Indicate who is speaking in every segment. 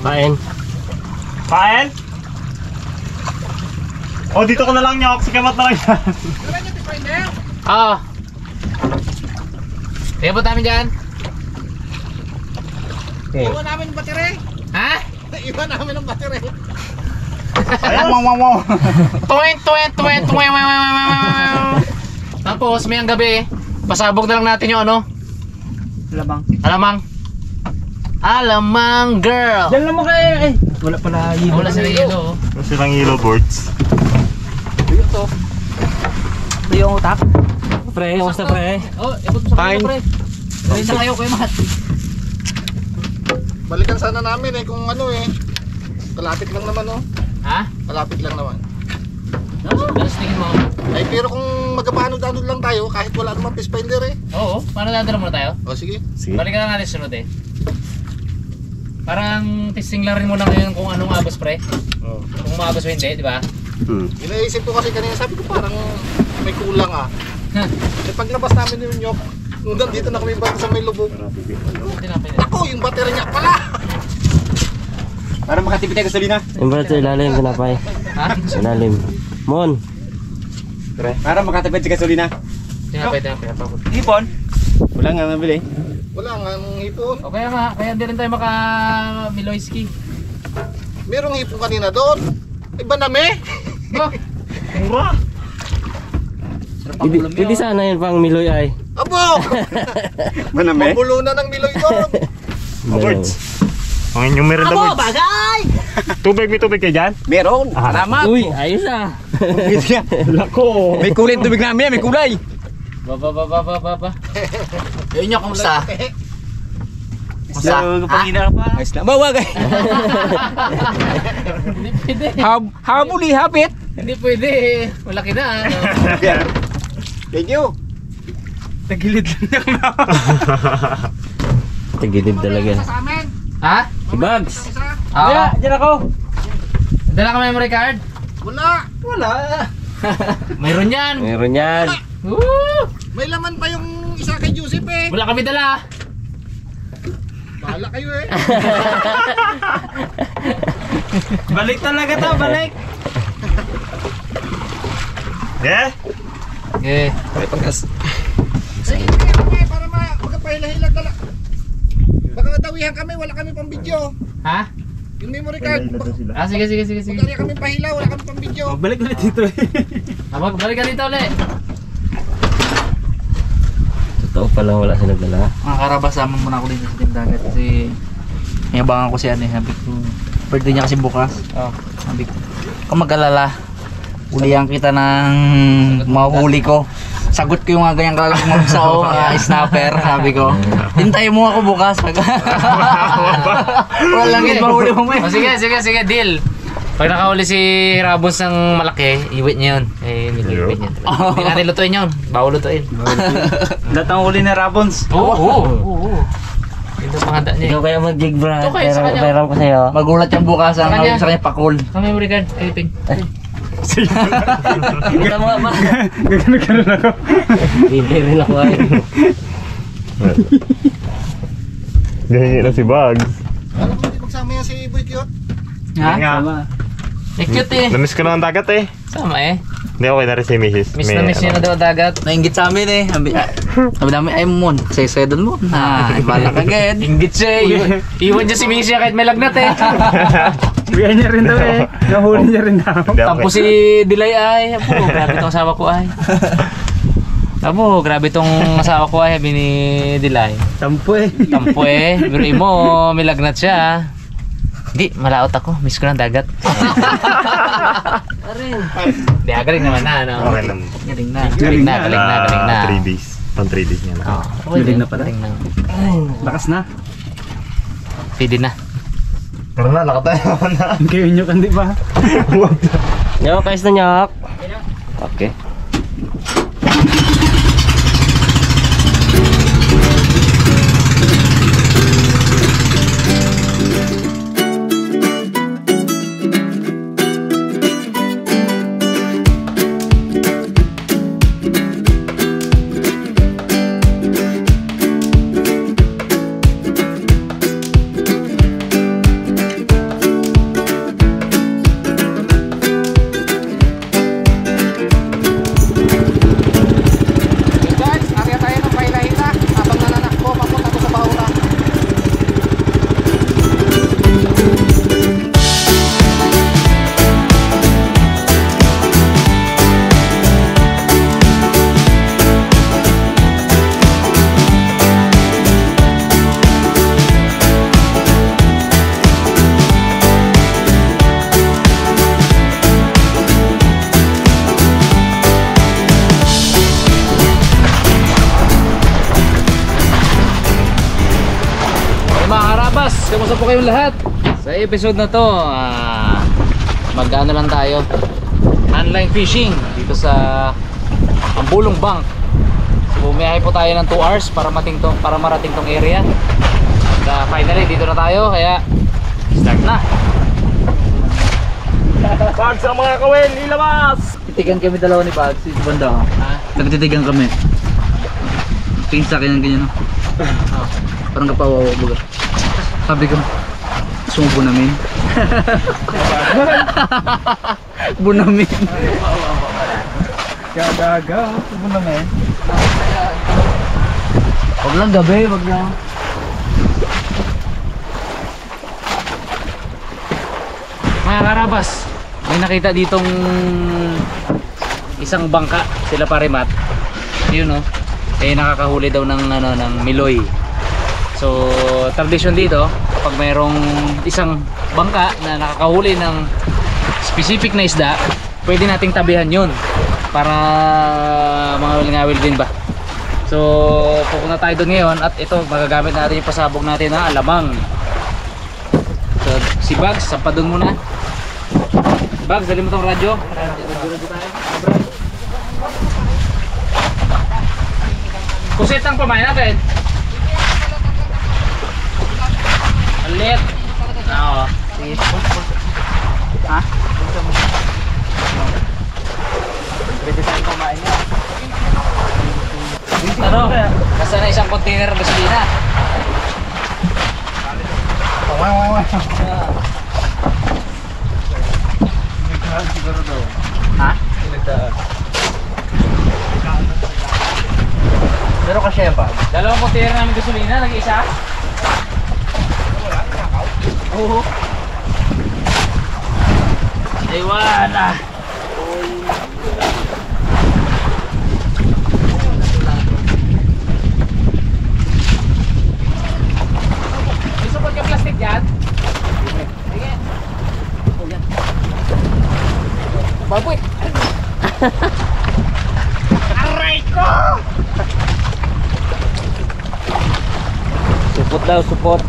Speaker 1: Kain.
Speaker 2: Kain? O, dito ko na lang niya. Sa kamat na lang yan.
Speaker 3: Wala niya Pathfinder?
Speaker 4: Oo. Iabot namin dyan.
Speaker 3: Iwan namin yung battery.
Speaker 4: Ha?
Speaker 3: Iwan namin ang battery.
Speaker 2: Ayan, wow.
Speaker 4: Tuwent. Tapos, may ang gabi, pasabog na lang natin yung ano? Alamang girl.
Speaker 1: Diyan naman kayo eh. Wala pala yelo.
Speaker 4: Wala sila yelo.
Speaker 2: Ano silang yellow boards?
Speaker 1: Ito yung utak. Pre, kamusta pre?
Speaker 4: Oh, ibot mo sa kanila pre. Pre na kayo, Kuya Matt.
Speaker 3: Balikan sana namin eh kung ano eh. Kalapit lang naman oh.
Speaker 4: Ha?
Speaker 3: Kalapit lang naman.
Speaker 4: Galas tingin mo.
Speaker 3: Ay pero kung magpaano-ano lang tayo kahit wala namang Pathfinder eh.
Speaker 4: Oo, paano dadala muna tayo?
Speaker 3: O sige.
Speaker 4: Balikan na natin sunod eh. Parang testing lang rin muna ngayon kung anong agos pre. Kung maagos o hindi, di ba?
Speaker 3: Inaisip ko kasi kanina, sabi ko parang may kulang ah. Eh paglabas namin yung nyok, nung dito na kami bago sa may lubog. Ako, yung battery niya pala!
Speaker 5: Para makatipid tayo gasolina.
Speaker 1: Yung ba ito ilalim, kinapay.
Speaker 4: Ha?
Speaker 1: Ilalim. Mon.
Speaker 5: Para makatipid sa gasolina.
Speaker 4: Tinapay.
Speaker 5: Hipon. Wala nga nabili.
Speaker 3: Wala nga nung hipon.
Speaker 4: O kaya nga, kaya hindi rin tayo maka-Miloyski.
Speaker 3: Merong hipon kanina doon. Iba na me?
Speaker 4: Oh,
Speaker 2: Mura.
Speaker 1: Pwede sana yun pang Miloy ay.
Speaker 3: Abo!
Speaker 5: Maname.
Speaker 3: Mabulo na ng Miloy doon.
Speaker 2: Boards. Ang inyong merenda boards.
Speaker 3: bagay!
Speaker 2: May tubig kayo dyan?
Speaker 5: Meron.
Speaker 2: Salamat.
Speaker 1: Uy, ayos ah.
Speaker 2: Lako.
Speaker 5: May kulay tubig namin, may kulay.
Speaker 4: Ba. Yun nyo, kumusta?
Speaker 5: So, pangina ka pa. Ayos lang. Bawag ay.
Speaker 4: Hindi pwede.
Speaker 5: Habuli, hapit.
Speaker 4: Hindi pwede. Malaki na. Ano?
Speaker 3: Thank you.
Speaker 5: Tagilid lang na.
Speaker 1: Tagilid talaga.
Speaker 3: Sa amin.
Speaker 4: Ha?
Speaker 1: Si Bugs.
Speaker 4: Oo.
Speaker 5: Diyan ako.
Speaker 4: Dala ka memory card?
Speaker 3: Wala.
Speaker 4: Mayroon yan.
Speaker 1: Meron yan.
Speaker 4: Woo!
Speaker 3: May laman pa yung isa kay Joseph eh.
Speaker 4: Wala kami dala.
Speaker 3: Bahala kayo eh.
Speaker 5: Balik talaga to, balik.
Speaker 2: Yeah?
Speaker 4: Okay.
Speaker 3: Sige, okay, para magkapahila-hilag dala. Baka natawihan kami, wala kami pang video.
Speaker 4: Ha?
Speaker 3: Yung memory card.
Speaker 4: Sige.
Speaker 3: Magkari kami pahila, wala kami pang video.
Speaker 5: Balik ulit dito eh.
Speaker 4: Balik ka dito ulit.
Speaker 1: Totoo pala wala silang dala.
Speaker 4: Mga karabas, sama muna ako dito sa Team Dagat kasi may abangan ko si ano eh. Sabi ko, birthday niya kasi bukas. Sabi ko, kung mag-alala, ulihan kita ng mahuli ko. Sagot ko yung mga ganyang kalalang sao, snapper, sabi ko. Hintayin mo ako bukas. Walang yun, mahuli mo may. Sige, deal. Pag nakahuli si Rabons ng malaki, iwit niya yun. Iwit niya. Hindi natin lutuin yun. Bawal lutuin.
Speaker 5: Datang uli na Rabons.
Speaker 4: Oo. Ito panghanda niya.
Speaker 1: Ikaw kaya mag-jig bra.
Speaker 4: Ito kayo sa kanya.
Speaker 1: Pero ko sa'yo.
Speaker 4: Magulat yung bukas. Sa kanya pakul. Sa memory card. Ping.
Speaker 1: Tama ba?
Speaker 5: Gagano ako.
Speaker 1: Hindi rin ako ay.
Speaker 2: Gahingi na si Bugs.
Speaker 3: Alam mo, di magsama yan si Boy Cute.
Speaker 4: Ha? Cute eh.
Speaker 2: Namiss ko na ang dagat eh.
Speaker 4: Sama eh.
Speaker 2: Hindi okay na rin si Mrs.
Speaker 4: Miss na miss niya na daw dagat. Nainggit sa amin eh. Sabi namin, ay mon, say doon mo. Bala ka agad. Inggit siya eh. Iwan niya si Misha kahit may lagnat eh.
Speaker 5: Bigyan niya rin daw eh. Nahuli niya rin daw.
Speaker 4: Tampo si Dilay ay. Apo, grabe tong asawa ko ay. Apo, grabe tong asawa ko ay. Sabi ni Dilay.
Speaker 5: Tampo eh.
Speaker 4: Biruin mo, may lagnat siya. Hindi, malaot ako. Miss ko ng dagat. Hindi, galing naman na. Ano?
Speaker 2: Okay lang.
Speaker 4: Galing na.
Speaker 2: 3 days. Pang 3 days niya na.
Speaker 5: Galing na pala.
Speaker 4: Galing na.
Speaker 5: Lakas na.
Speaker 4: Pwede na.
Speaker 2: Tara na, lakatayo na.
Speaker 5: Kayo nyo kandi ba?
Speaker 1: Nyok, ayos na nyok. Okay.
Speaker 4: po kayong lahat. Sa episode na to, mag-ano lang tayo, online fishing dito sa Ambulong Bank. So bumiyahe po tayo ng 2 hours para marating tong area. At finally dito na tayo, kaya start na.
Speaker 5: Bags ang mga kawin, ilabas!
Speaker 4: Titigan kami dalawa ni Bags, si banda. Nagtitigan kami. Tingin sa akin ng ganyan, no? Parang kapawawa baga. Sabi ko, sumubo namin. Bunamin.
Speaker 5: Gagaga, subo namin.
Speaker 4: Wag lang gabi, wag lang. Mga karabas, may nakita ditong isang bangka, sila Parimat. Yun, no? Eh nakakahuli daw ng ng miloy. So tradition dito, kapag mayroong isang bangka na nakakahuli ng specific na isda, pwede nating tabihan yun para mga ngawil din ba. So pupunta tayo doon ngayon at ito magagamit natin yung pasabog natin na alamang. So si Bags, sampa doon muna. Bags, dali mo tong radyo. Radyo tayo. Kusit ang pamain natin. Alit. Oo. Sige. Ha? Pwede tayong pamain niya. Ano? Nasa na isang container gasolina. Ha? Pero kasi ba? Dalawang container namin gasolina, nag-isa? Oo. Ay wala. May support ka plastic dyan? Sige. Baboy. Aray ko! Support daw, support.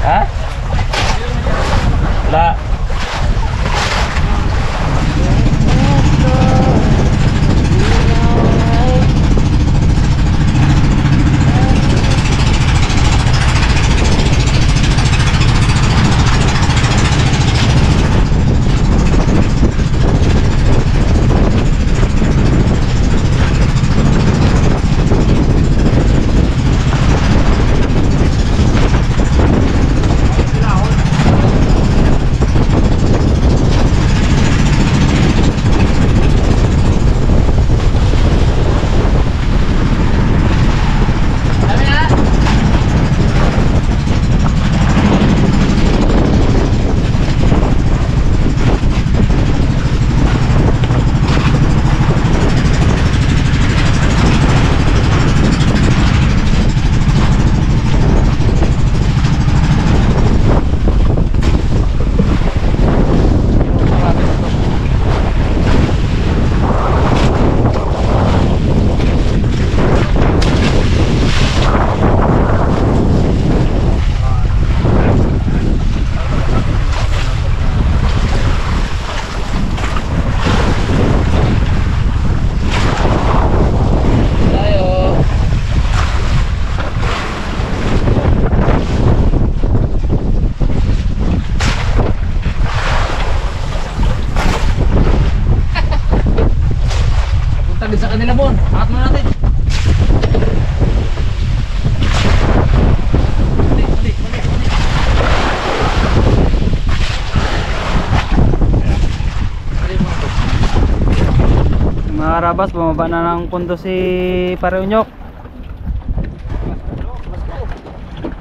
Speaker 4: Ha? Wala. Kanila bon, angat mo natin.
Speaker 5: Mga karabas, bumaba na ng pundo si Pare Unyok.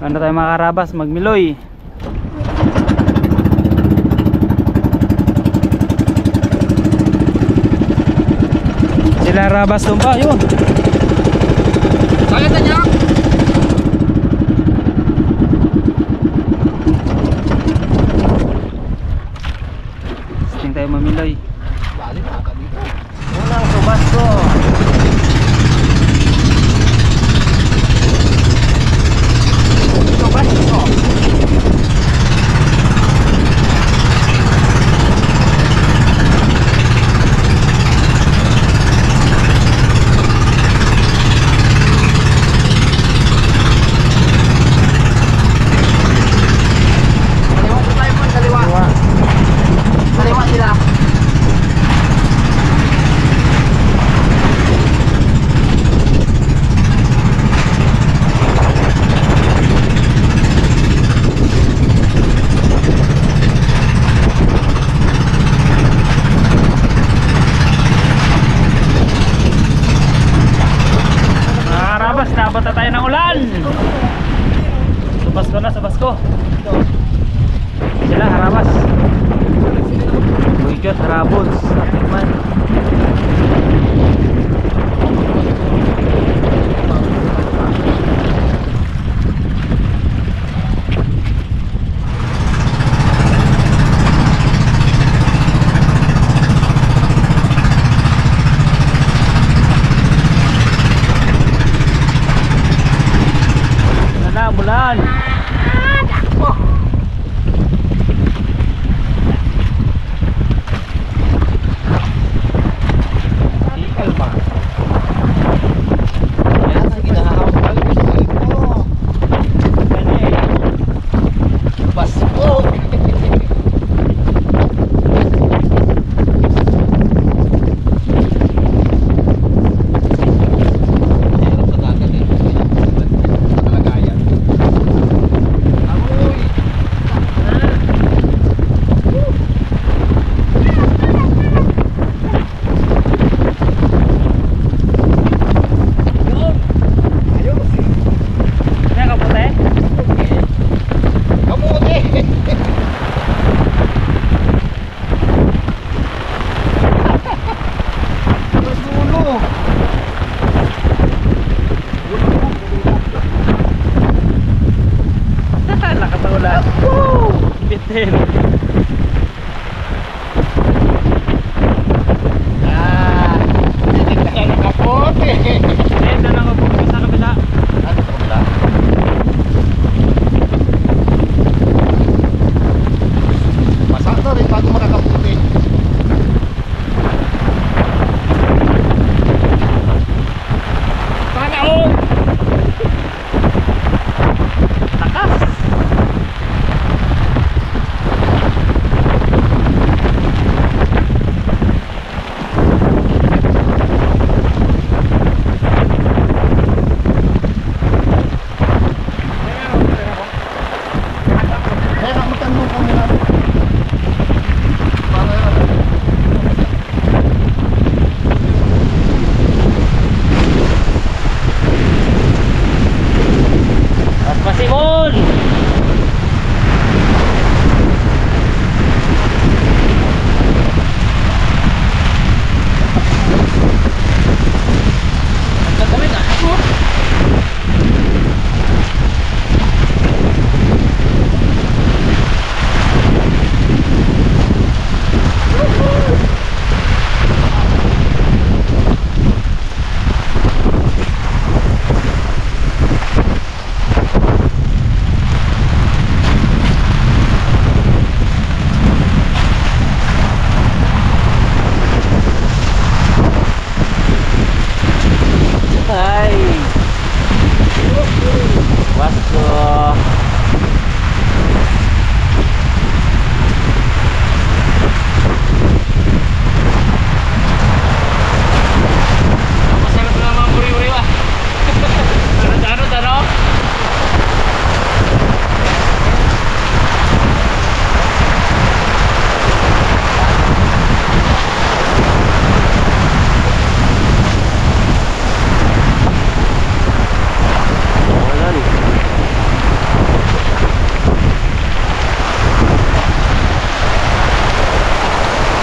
Speaker 5: Ano tayo mga karabas, magmiloy. Sila Rabas doon pa, yun.
Speaker 4: Kaya na niya.
Speaker 5: Tingin tayo mamiloy.
Speaker 3: Balik na ka dito.
Speaker 5: Unang subas ko. Basko na, sa Basko. Sila, haramas.
Speaker 1: Buigot, harabons. Tikman.
Speaker 5: Bulan. Bitin.
Speaker 3: Kaya nakapote.
Speaker 5: Ito lang ako sa kabila.
Speaker 4: Ano ko lang?
Speaker 3: Masak na rin bago makakaputi.
Speaker 5: Sana ako! Takas!
Speaker 3: Kaya magtanong ka muna. Paano yan?
Speaker 5: At pasimon!
Speaker 4: Gagawin na ako.
Speaker 1: Ay. Basko.
Speaker 5: Masarap na mga buri-buri ba? Ano?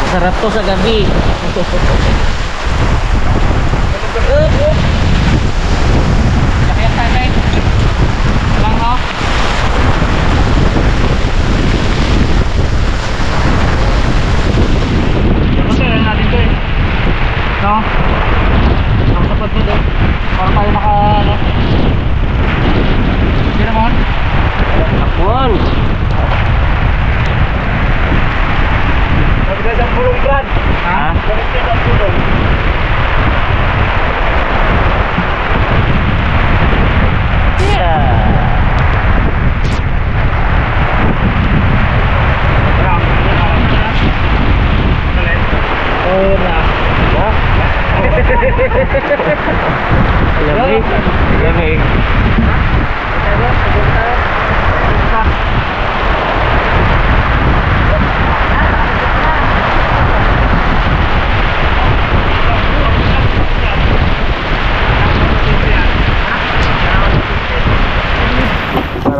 Speaker 1: Sarap to sa gabi.
Speaker 5: Kaya tayo. Lang no? Kasi natin to eh. No? Ang sapat dito. Para tayo naka ano? Hindi naman.
Speaker 1: Takbuhan.
Speaker 5: Magdadang pulong brad.
Speaker 1: Ha?
Speaker 5: Magdadang pulong.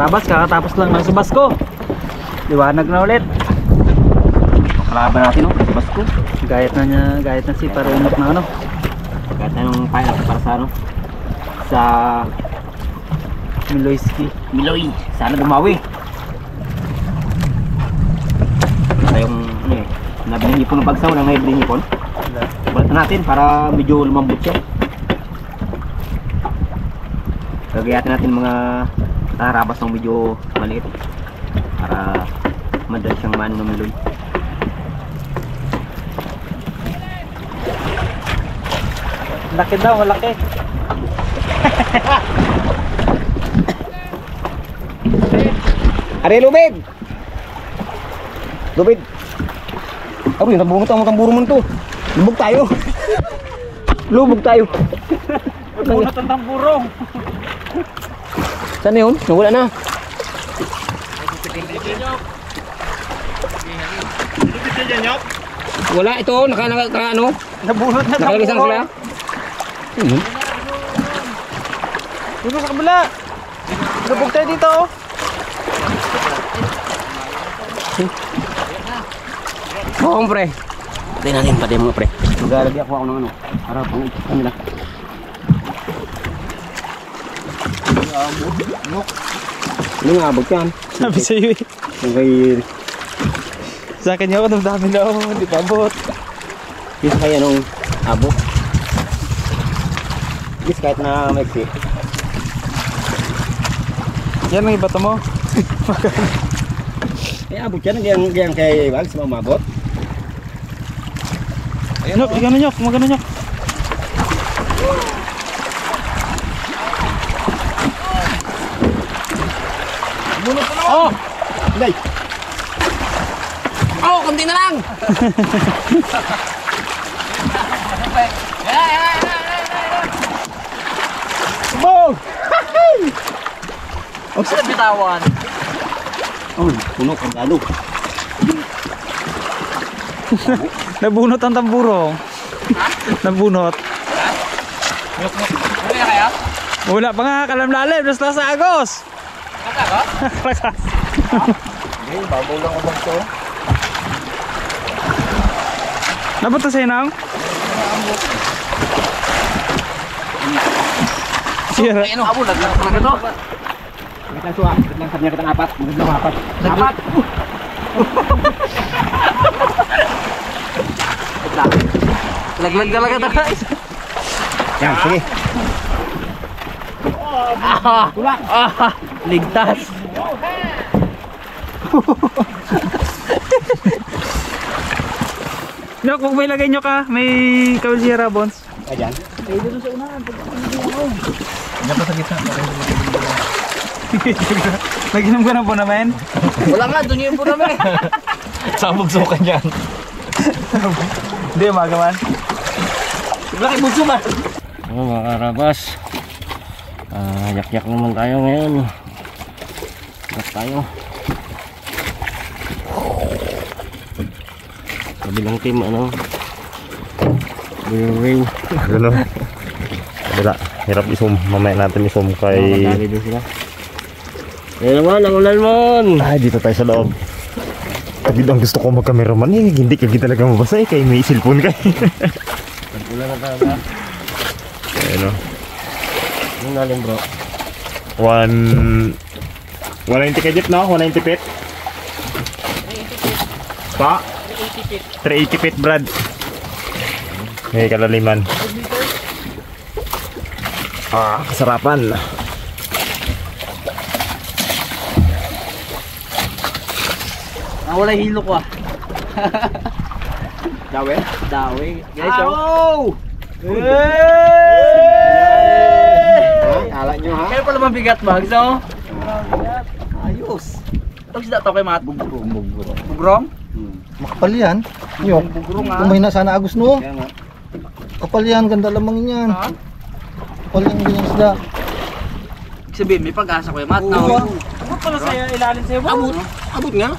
Speaker 5: Karabas, kakatapos lang ng Subasco. Liwanag na ulit.
Speaker 1: Kalaban natin no, sa Basko.
Speaker 5: Gayat na si Parunok na ano.
Speaker 1: Kahit anong pilot para sa ano. Sa
Speaker 5: Miloyski.
Speaker 1: Miloy. Sana dumawi. Tayong ano eh. Nabiling ipon ng bagsaw na ngayon biling ipon. Balatan natin para medyo lumambot siya. Gagayatin natin mga tarabas ng medyo maliit. Para madali siyang mano ng Miloy.
Speaker 5: Laki daw, malaki.
Speaker 1: Are lubid! Lubid! Aroy, nabungot ang tamburo mo to. Lubog tayo. Lubog tayo.
Speaker 5: Bunot ang tamburong.
Speaker 1: Saan yun? Nawala na. Wala ito, ano?
Speaker 5: Nabunot na
Speaker 1: Nakalisan sila.
Speaker 5: Dito sa kabila. Lubog tayo dito.
Speaker 1: Oo, pre. Patayin natin, patayin mo, pre. Maglalagay ako ng ano. Para pang ikot kanila. Ano nga, abot yan.
Speaker 5: Sabi sa iyo eh.
Speaker 1: Okay.
Speaker 5: Sa akin yung ako, dami na ako. Hindi pa abot.
Speaker 1: Yung kaya nung abot. Yes, kahit na maiksi.
Speaker 5: Yan ang ibato mo.
Speaker 1: Eh, abot yan. Gayang kay Wags, mamabot.
Speaker 5: Nyok, ikaw na nyok. Magano nyok.
Speaker 1: Oh! Day! Oh, konti na lang! Bog!
Speaker 4: Huwag sila bitawan.
Speaker 1: Oh, puno kang galo.
Speaker 5: Nabunot ang tamburong. Nabunot.
Speaker 4: Ano kaya?
Speaker 5: Wala pa nga, kalamlalim. Basta sa Agos. Rakas.
Speaker 3: Babaw lang ako bang to.
Speaker 5: Napunta sa'yo nang? Sira.
Speaker 4: Ano? Abo, naglang ito.
Speaker 1: Kita suwa, lang sabi niya kitang apat. Magandang apat. Apat!
Speaker 4: Laglag talaga ito guys.
Speaker 1: Yan, sige.
Speaker 4: Ligtas.
Speaker 5: Nyok, kung may lagay nyo ka, may Kawil Bones.
Speaker 1: Ayan.
Speaker 5: Naginom ka na po namin?
Speaker 4: Wala nga, doon yung pura namin.
Speaker 5: Sabog-sukan yan. Hindi, magaman.
Speaker 4: Laki bunso ba?
Speaker 1: Oh, mga karabas. Yak-yak naman tayo ngayon. Yak tayo. Kabilang team, ano? Ring.
Speaker 2: Ano? Wala. Hirap i-zoom. Mamaya natin i-zoom kay...
Speaker 1: Madali din sila. Ayan naman, ang ulan mon.
Speaker 2: Ay, dito tayo sa loob. Kapag ang gusto ko mag-cameraman, eh, hindi kagi talaga mabasa eh. Kaya may cellphone ka.
Speaker 1: Ulan na talaga.
Speaker 2: Ayun o.
Speaker 1: Ano natin bro?
Speaker 2: 190 ka jet, no? 190 feet? 380 feet. Pa? 380 feet, Brad. May kalaliman. Kasarapan.
Speaker 4: Wala yung hilo ko ah.
Speaker 1: Dawe?
Speaker 4: Dawi.
Speaker 1: Kala nyo ha?
Speaker 4: Kaya pala mabigat ba? Gusto mo? Ayos. Ito sila to kay Mat. Bugrong?
Speaker 3: Makapal yan. Yung
Speaker 4: Bugrong ah.
Speaker 3: kumahina sana Agos no.
Speaker 1: Kaya nga.
Speaker 3: Kapal yan, ganda lamang yan.
Speaker 4: Ha?
Speaker 3: Kapal yan ganyan sila.
Speaker 4: Sabihin, may pag-asa ko yung Mat.
Speaker 3: Oo.
Speaker 5: Ano pala sa'yo, ilalim sa'yo?
Speaker 1: Abot. Abot nga.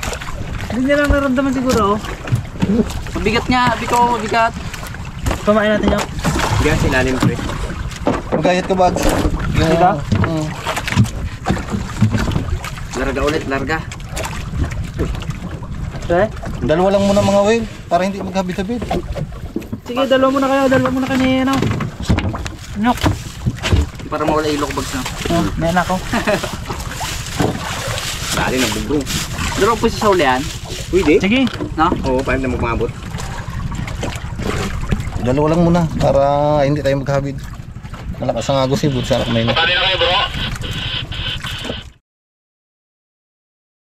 Speaker 5: Hindi niya lang naramdaman siguro.
Speaker 4: Mabigat nga, abi ko, mabigat.
Speaker 5: Pamain natin yung.
Speaker 1: Diyan sa ilalim pre.
Speaker 3: Magayat ka, Bags.
Speaker 5: Dito?
Speaker 4: Larga ulit, larga.
Speaker 3: Dalawa lang muna mga whale para hindi maghabit-habit.
Speaker 5: Sige, dalawa muna kayo ni ano. Nyok.
Speaker 4: Para mawala ilok bags na.
Speaker 5: May anak ko.
Speaker 1: Dali ng bugong.
Speaker 4: Dalawa po sa ulian.
Speaker 1: Pwede.
Speaker 5: Sige.
Speaker 4: No?
Speaker 1: Oo, paano na magmabot?
Speaker 3: Dalawa lang muna para hindi tayo maghabit. Malakas ang agos eh, sana kumain.
Speaker 5: Tali na kayo bro.